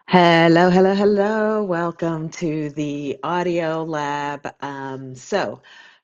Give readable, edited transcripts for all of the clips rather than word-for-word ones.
Hello, hello, hello. Welcome to the audio lab.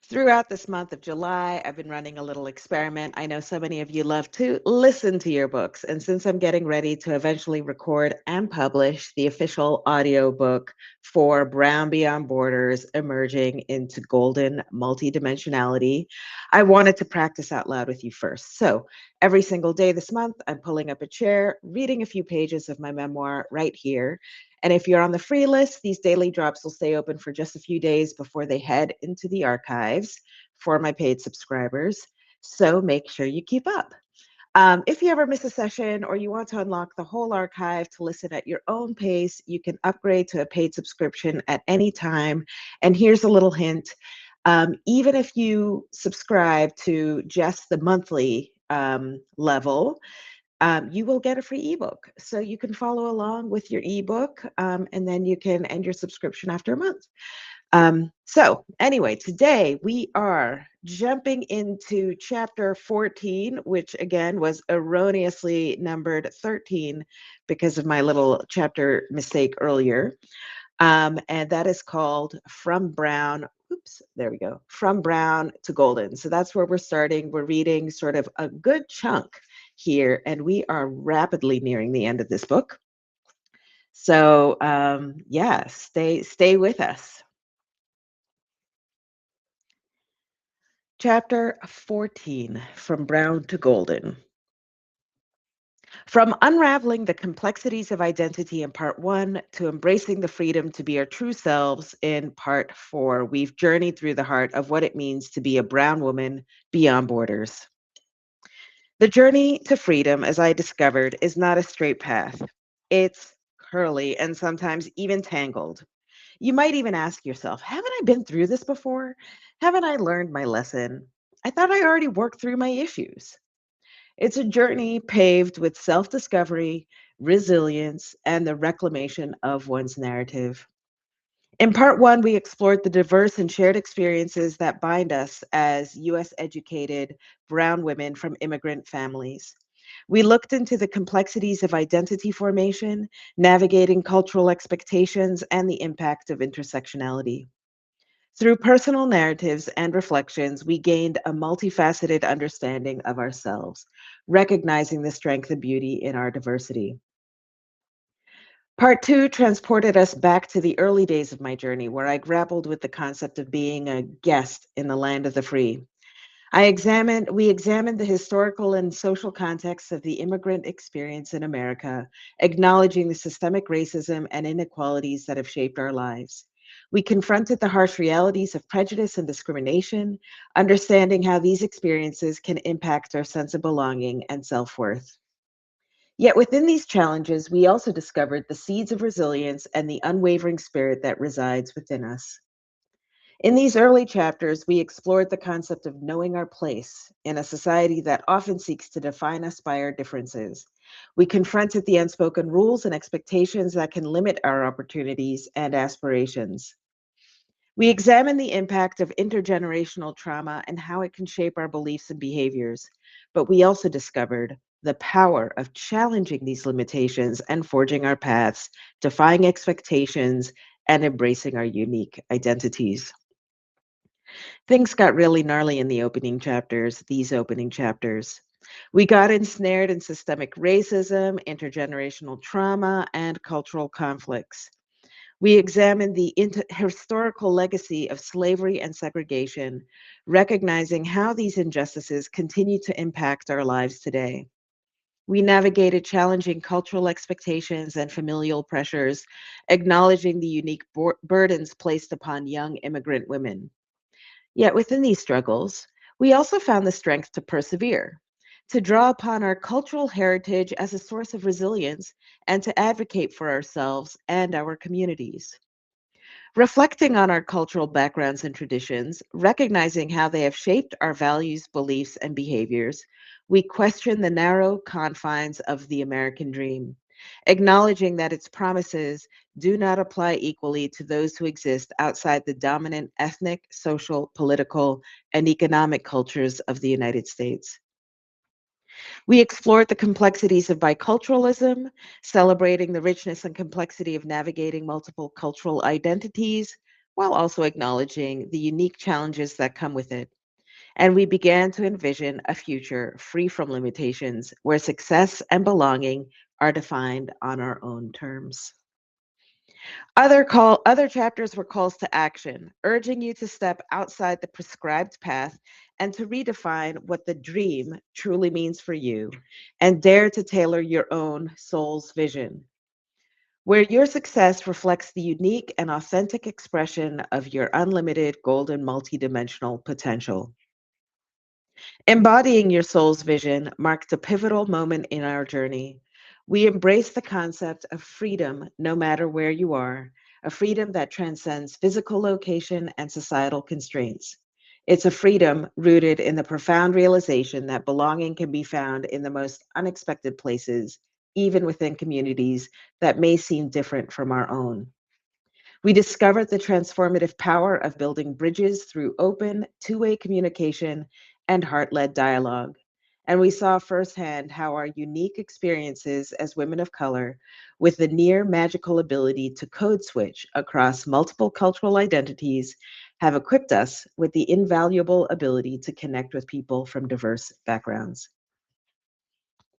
Throughout this month of July, I've been running a little experiment. I know so many of you love to listen to your books. And since I'm getting ready to eventually record and publish the official audio book for Brown Beyond Borders Emerging into Golden Multidimensionality, I wanted to practice out loud with you first. So, every single day this month, I'm pulling up a chair, reading a few pages of my memoir right here. And if you're on the free list, these daily drops will stay open for just a few days before they head into the archives for my paid subscribers. So make sure you keep up. If you ever miss a session or you want to unlock the whole archive to listen at your own pace, you can upgrade to a paid subscription at any time. And here's a little hint. Even if you subscribe to just the monthly level, you will get a free ebook. So you can follow along with your ebook, and then you can end your subscription after a month. Anyway, today we are jumping into chapter 14, which again was erroneously numbered 13 because of my little chapter mistake earlier. And that is called From Brown. Oops, there we go. From Brown to Golden. So that's where we're starting. We're reading sort of a good chunk here, and we are rapidly nearing the end of this book. So yeah, stay with us. Chapter 14, From Brown to Golden. From unraveling the complexities of identity in part one to embracing the freedom to be our true selves in part four, we've journeyed through the heart of what it means to be a brown woman beyond borders. The journey to freedom, as I discovered, is not a straight path. It's curly and sometimes even tangled. You might even ask yourself, haven't I been through this before? Haven't I learned my lesson? I thought I already worked through my issues. It's a journey paved with self discovery, resilience, and the reclamation of one's narrative. In part one, we explored the diverse and shared experiences that bind us as US educated brown women from immigrant families. We looked into the complexities of identity formation, navigating cultural expectations, and the impact of intersectionality. Through personal narratives and reflections, we gained a multifaceted understanding of ourselves, recognizing the strength and beauty in our diversity. Part two transported us back to the early days of my journey, where I grappled with the concept of being a guest in the land of the free. We examined the historical and social context of the immigrant experience in America, acknowledging the systemic racism and inequalities that have shaped our lives. We confronted the harsh realities of prejudice and discrimination, understanding how these experiences can impact our sense of belonging and self worth. Yet within these challenges, we also discovered the seeds of resilience and the unwavering spirit that resides within us. In these early chapters, we explored the concept of knowing our place in a society that often seeks to define us by our differences. We confronted the unspoken rules and expectations that can limit our opportunities and aspirations. We examined the impact of intergenerational trauma and how it can shape our beliefs and behaviors. But we also discovered the power of challenging these limitations and forging our paths, defying expectations, and embracing our unique identities. Things got really gnarly in the opening chapters, these opening chapters. We got ensnared in systemic racism, intergenerational trauma, and cultural conflicts. We examined the historical legacy of slavery and segregation, recognizing how these injustices continue to impact our lives today. We navigated challenging cultural expectations and familial pressures, acknowledging the unique burdens placed upon young immigrant women. Yet within these struggles, we also found the strength to persevere, to draw upon our cultural heritage as a source of resilience, and to advocate for ourselves and our communities. Reflecting on our cultural backgrounds and traditions, recognizing how they have shaped our values, beliefs, and behaviors, we question the narrow confines of the American dream, acknowledging that its promises do not apply equally to those who exist outside the dominant ethnic, social, political, and economic cultures of the United States. We explored the complexities of biculturalism, celebrating the richness and complexity of navigating multiple cultural identities, while also acknowledging the unique challenges that come with it. And we began to envision a future free from limitations where success and belonging are defined on our own terms. Other chapters were calls to action, urging you to step outside the prescribed path and to redefine what the dream truly means for you and dare to tailor your own soul's vision, where your success reflects the unique and authentic expression of your unlimited golden multidimensional potential. Embodying your soul's vision marked a pivotal moment in our journey. We embrace the concept of freedom no matter where you are, a freedom that transcends physical location and societal constraints. It's a freedom rooted in the profound realization that belonging can be found in the most unexpected places, even within communities that may seem different from our own. We discovered the transformative power of building bridges through open, two-way communication and heart led dialogue. And we saw firsthand how our unique experiences as women of color, with the near magical ability to code switch across multiple cultural identities, have equipped us with the invaluable ability to connect with people from diverse backgrounds.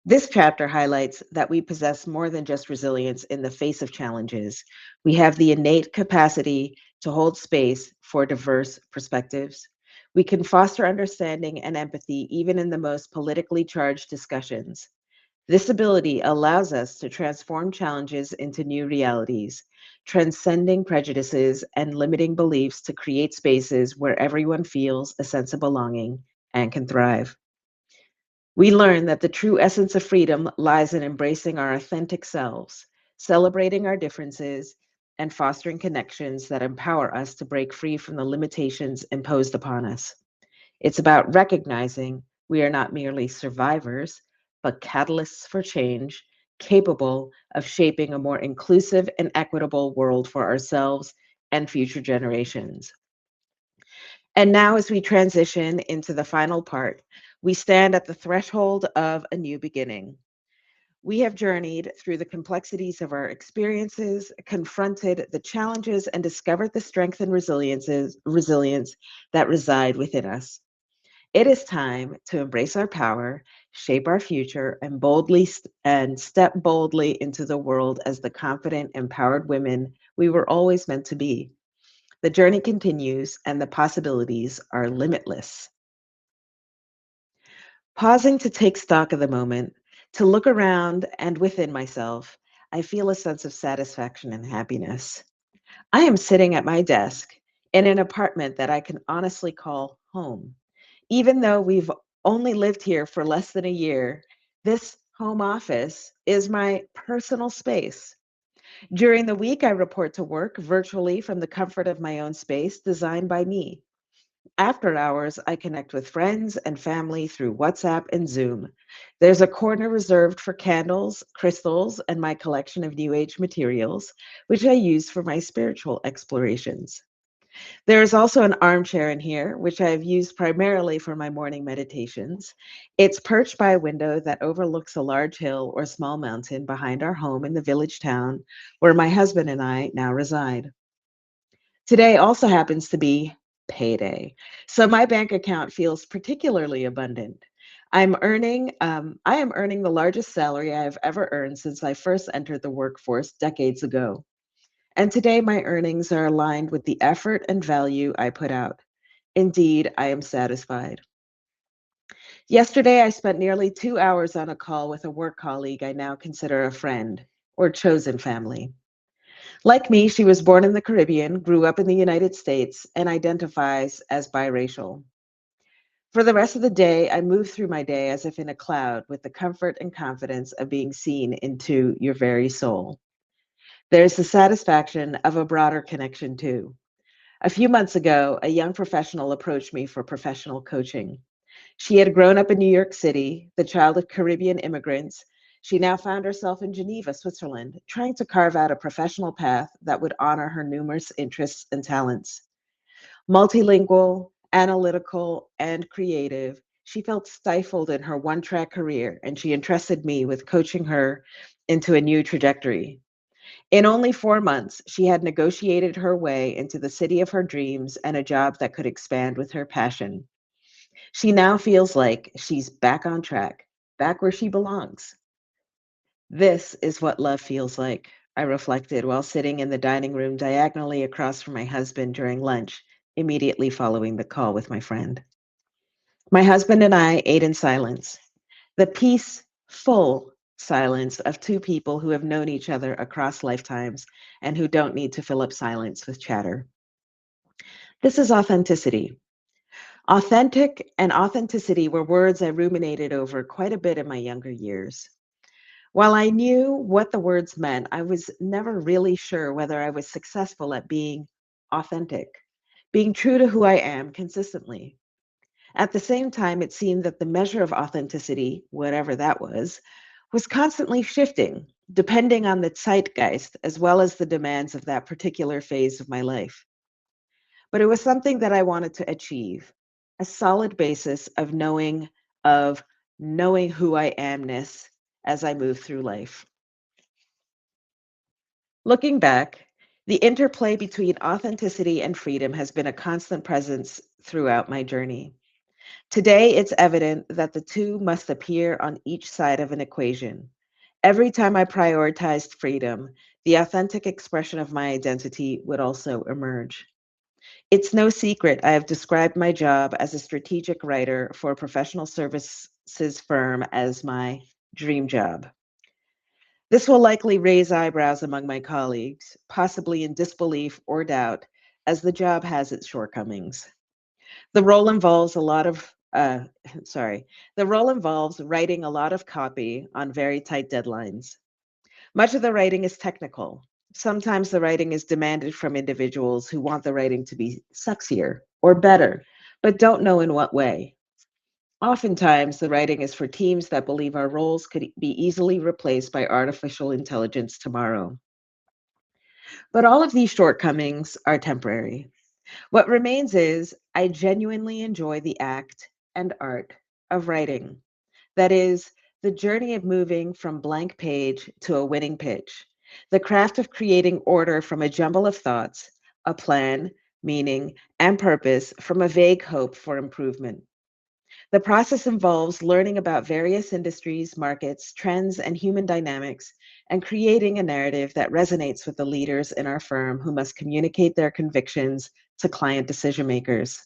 This chapter highlights that we possess more than just resilience in the face of challenges. We have the innate capacity to hold space for diverse perspectives. We can foster understanding and empathy even in the most politically charged discussions. This ability allows us to transform challenges into new realities, transcending prejudices and limiting beliefs to create spaces where everyone feels a sense of belonging and can thrive. We learn that the true essence of freedom lies in embracing our authentic selves, celebrating our differences, and fostering connections that empower us to break free from the limitations imposed upon us. It's about recognizing we are not merely survivors, but catalysts for change, capable of shaping a more inclusive and equitable world for ourselves and future generations. And now, as we transition into the final part, we stand at the threshold of a new beginning. We have journeyed through the complexities of our experiences, confronted the challenges, and discovered the strength and resilience that reside within us. It is time to embrace our power, shape our future, and step boldly into the world as the confident, empowered women we were always meant to be. The journey continues, and the possibilities are limitless. Pausing to take stock of the moment, to look around and within myself, I feel a sense of satisfaction and happiness. I am sitting at my desk in an apartment that I can honestly call home. Even though we've only lived here for less than a year, this home office is my personal space. During the week, I report to work virtually from the comfort of my own space designed by me. After hours, I connect with friends and family through WhatsApp and Zoom. There's a corner reserved for candles, crystals, and my collection of New Age materials, which I use for my spiritual explorations. There is also an armchair in here, which I have used primarily for my morning meditations. It's perched by a window that overlooks a large hill or small mountain behind our home in the village town where my husband and I now reside. Today also happens to be payday. So my bank account feels particularly abundant. I am earning the largest salary I have ever earned since I first entered the workforce decades ago. And today my earnings are aligned with the effort and value I put out. Indeed, I am satisfied. Yesterday, I spent nearly 2 hours on a call with a work colleague I now consider a friend or chosen family. Like me, she was born in the Caribbean, grew up in the United States, and identifies as biracial. For the rest of the day, I move through my day as if in a cloud with the comfort and confidence of being seen into your very soul. There's the satisfaction of a broader connection, too. A few months ago, a young professional approached me for professional coaching. She had grown up in New York City, the child of Caribbean immigrants. She now found herself in Geneva, Switzerland, trying to carve out a professional path that would honor her numerous interests and talents. Multilingual, analytical, and creative, She felt stifled in her one track career, and she entrusted me with coaching her into a new trajectory. In only 4 months, she had negotiated her way into the city of her dreams and a job that could expand with her passion. She now feels like she's back on track, back where she belongs. This is what love feels like, I reflected while sitting in the dining room diagonally across from my husband during lunch, immediately following the call with my friend. My husband and I ate in silence, the peaceful silence of two people who have known each other across lifetimes and who don't need to fill up silence with chatter. This is authenticity. Authentic and authenticity were words I ruminated over quite a bit in my younger years. While I knew what the words meant, I was never really sure whether I was successful at being authentic, being true to who I am consistently. At the same time, it seemed that the measure of authenticity, whatever that was constantly shifting, depending on the zeitgeist as well as the demands of that particular phase of my life. But it was something that I wanted to achieve, a solid basis of knowing who I amness as I move through life. Looking back, the interplay between authenticity and freedom has been a constant presence throughout my journey. Today, it's evident that the two must appear on each side of an equation. Every time I prioritized freedom, the authentic expression of my identity would also emerge. It's no secret I have described my job as a strategic writer for a professional services firm as my dream job. This will likely raise eyebrows among my colleagues, possibly in disbelief or doubt, as the job has its shortcomings. The role involves a lot of, sorry, the role involves writing a lot of copy on very tight deadlines. Much of the writing is technical. Sometimes the writing is demanded from individuals who want the writing to be sexier or better, but don't know in what way. Oftentimes, the writing is for teams that believe our roles could be easily replaced by artificial intelligence tomorrow. But all of these shortcomings are temporary. What remains is I genuinely enjoy the act and art of writing. That is, the journey of moving from blank page to a winning pitch, the craft of creating order from a jumble of thoughts, a plan, meaning, and purpose from a vague hope for improvement. The process involves learning about various industries, markets, trends, and human dynamics, and creating a narrative that resonates with the leaders in our firm who must communicate their convictions to client decision makers.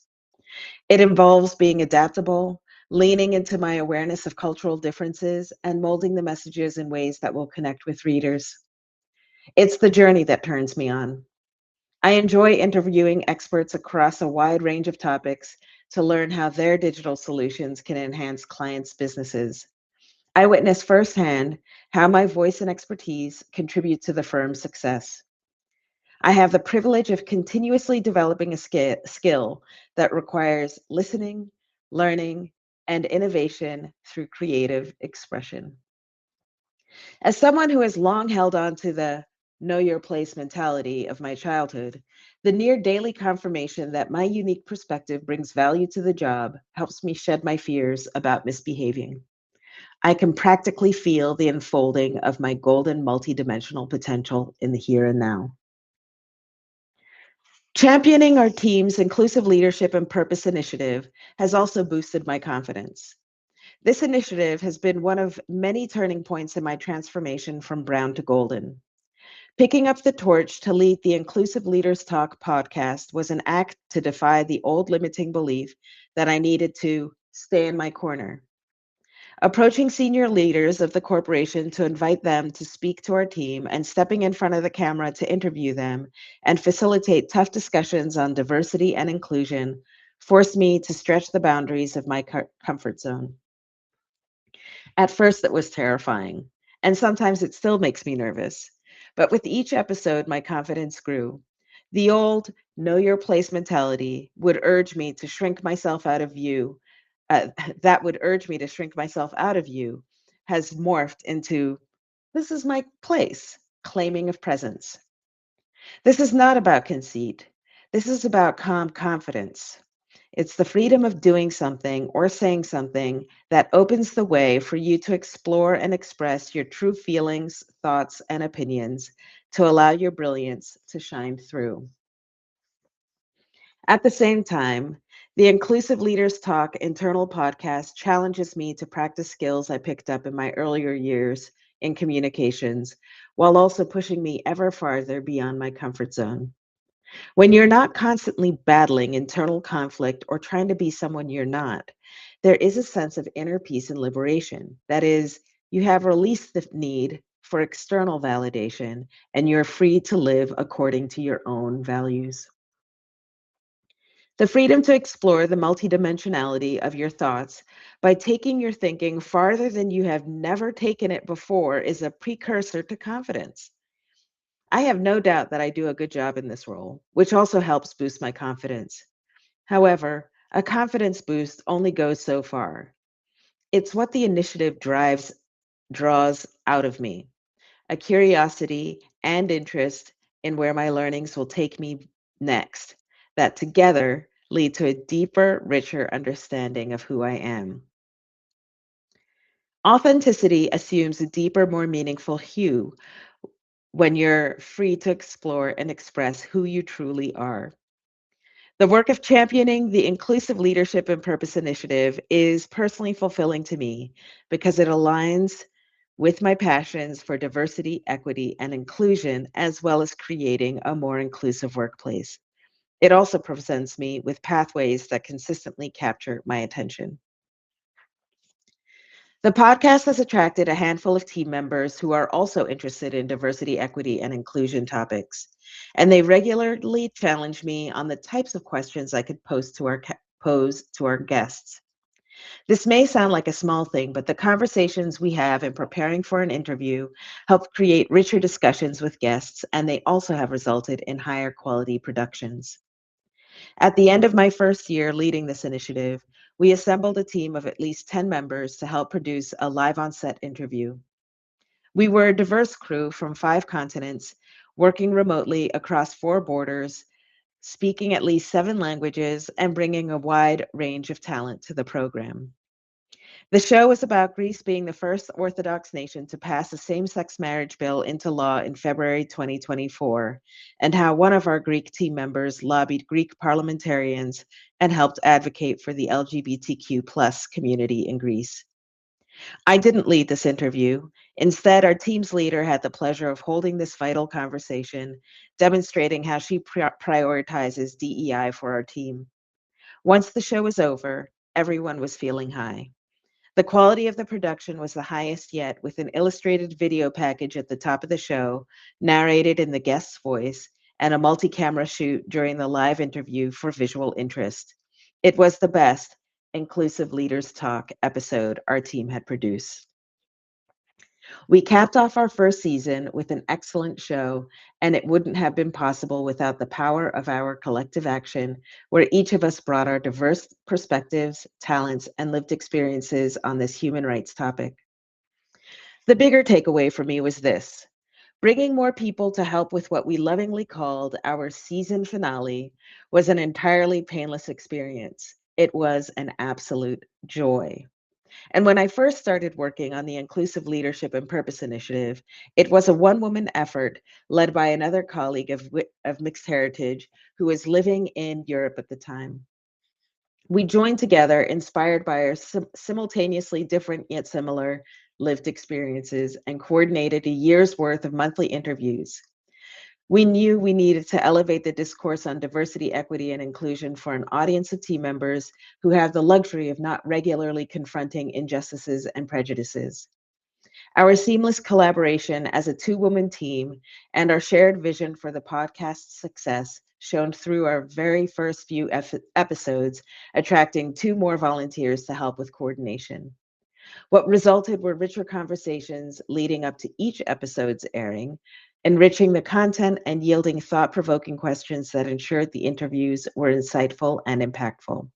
It involves being adaptable, leaning into my awareness of cultural differences, and molding the messages in ways that will connect with readers. It's the journey that turns me on. I enjoy interviewing experts across a wide range of topics to learn how their digital solutions can enhance clients' businesses. I witness firsthand how my voice and expertise contribute to the firm's success. I have the privilege of continuously developing a skill that requires listening, learning, and innovation through creative expression. As someone who has long held on to the know your place mentality of my childhood, the near daily confirmation that my unique perspective brings value to the job helps me shed my fears about misbehaving. I can practically feel the unfolding of my golden multidimensional potential in the here and now. Championing our team's inclusive leadership and purpose initiative has also boosted my confidence. This initiative has been one of many turning points in my transformation from brown to golden. Picking up the torch to lead the Inclusive Leaders Talk podcast was an act to defy the old limiting belief that I needed to stay in my corner. Approaching senior leaders of the corporation to invite them to speak to our team and stepping in front of the camera to interview them and facilitate tough discussions on diversity and inclusion forced me to stretch the boundaries of my comfort zone. At first, it was terrifying, and sometimes it still makes me nervous. But with each episode, my confidence grew. The old know your place mentality would urge me to shrink myself out of view. That would urge me to shrink myself out of view has morphed into this is my place, claiming of presence. This is not about conceit. This is about calm confidence. It's the freedom of doing something or saying something that opens the way for you to explore and express your true feelings, thoughts, and opinions to allow your brilliance to shine through. At the same time, the Inclusive Leaders Talk internal podcast challenges me to practice skills I picked up in my earlier years in communications, while also pushing me ever farther beyond my comfort zone. When you're not constantly battling internal conflict or trying to be someone you're not, there is a sense of inner peace and liberation. That is, you have released the need for external validation and you're free to live according to your own values. The freedom to explore the multidimensionality of your thoughts by taking your thinking farther than you have never taken it before is a precursor to confidence. I have no doubt that I do a good job in this role, which also helps boost my confidence. However, a confidence boost only goes so far. It's what the initiative draws out of me, a curiosity and interest in where my learnings will take me next, that together lead to a deeper, richer understanding of who I am. Authenticity assumes a deeper, more meaningful hue when you're free to explore and express who you truly are. The work of championing the Inclusive Leadership and Purpose Initiative is personally fulfilling to me because it aligns with my passions for diversity, equity, and inclusion, as well as creating a more inclusive workplace. It also presents me with pathways that consistently capture my attention. The podcast has attracted a handful of team members who are also interested in diversity, equity, and inclusion topics. And they regularly challenge me on the types of questions I could pose to our guests. This may sound like a small thing, but the conversations we have in preparing for an interview help create richer discussions with guests, and they also have resulted in higher quality productions. At the end of my first year leading this initiative, we assembled a team of at least 10 members to help produce a live on set interview. We were a diverse crew from 5 continents, working remotely across 4 borders, speaking at least 7 languages, and bringing a wide range of talent to the program. The show is about Greece being the first Orthodox nation to pass a same sex marriage bill into law in February 2024, and how one of our Greek team members lobbied Greek parliamentarians and helped advocate for the LGBTQ plus community in Greece. I didn't lead this interview. Instead, our team's leader had the pleasure of holding this vital conversation, demonstrating how she prioritizes DEI for our team. Once the show was over, everyone was feeling high. The quality of the production was the highest yet, with an illustrated video package at the top of the show, narrated in the guest's voice, and a multi camera shoot during the live interview for visual interest. It was the best Inclusive Leaders Talk episode our team had produced. We capped off our first season with an excellent show, and it wouldn't have been possible without the power of our collective action, where each of us brought our diverse perspectives, talents, and lived experiences on this human rights topic. The bigger takeaway for me was this: bringing more people to help with what we lovingly called our season finale was an entirely painless experience. It was an absolute joy. And when I first started working on the Inclusive Leadership and Purpose Initiative, it was a one woman effort led by another colleague of mixed heritage who was living in Europe at the time. We joined together, inspired by our simultaneously different yet similar lived experiences, and coordinated a year's worth of monthly interviews. We knew we needed to elevate the discourse on diversity, equity, and inclusion for an audience of team members who have the luxury of not regularly confronting injustices and prejudices. Our seamless collaboration as a 2 woman team and our shared vision for the podcast's success shown through our very first few episodes, attracting 2 more volunteers to help with coordination. What resulted were richer conversations leading up to each episode's airing, enriching the content and yielding thought provoking questions that ensured the interviews were insightful and impactful.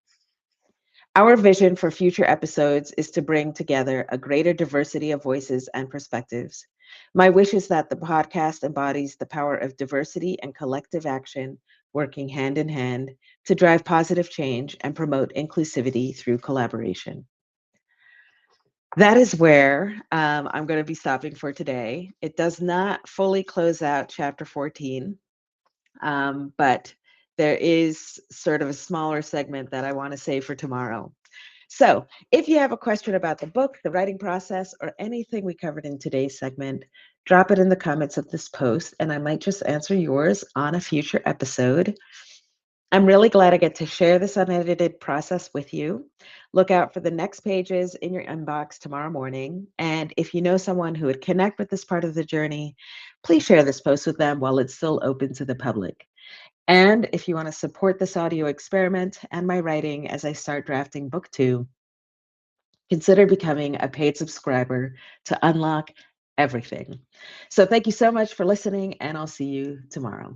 Our vision for future episodes is to bring together a greater diversity of voices and perspectives. My wish is that the podcast embodies the power of diversity and collective action, working hand in hand to drive positive change and promote inclusivity through collaboration. That is where I'm going to be stopping for today. It does not fully close out chapter 14, but there is sort of a smaller segment that I want to save for tomorrow. So, if you have a question about the book, the writing process, or anything we covered in today's segment, drop it in the comments of this post, and I might just answer yours on a future episode. I'm really glad I get to share this unedited process with you. Look out for the next pages in your inbox tomorrow morning. And if you know someone who would connect with this part of the journey, please share this post with them while it's still open to the public. And if you want to support this audio experiment and my writing as I start drafting book 2, consider becoming a paid subscriber to unlock everything. So thank you so much for listening, and I'll see you tomorrow.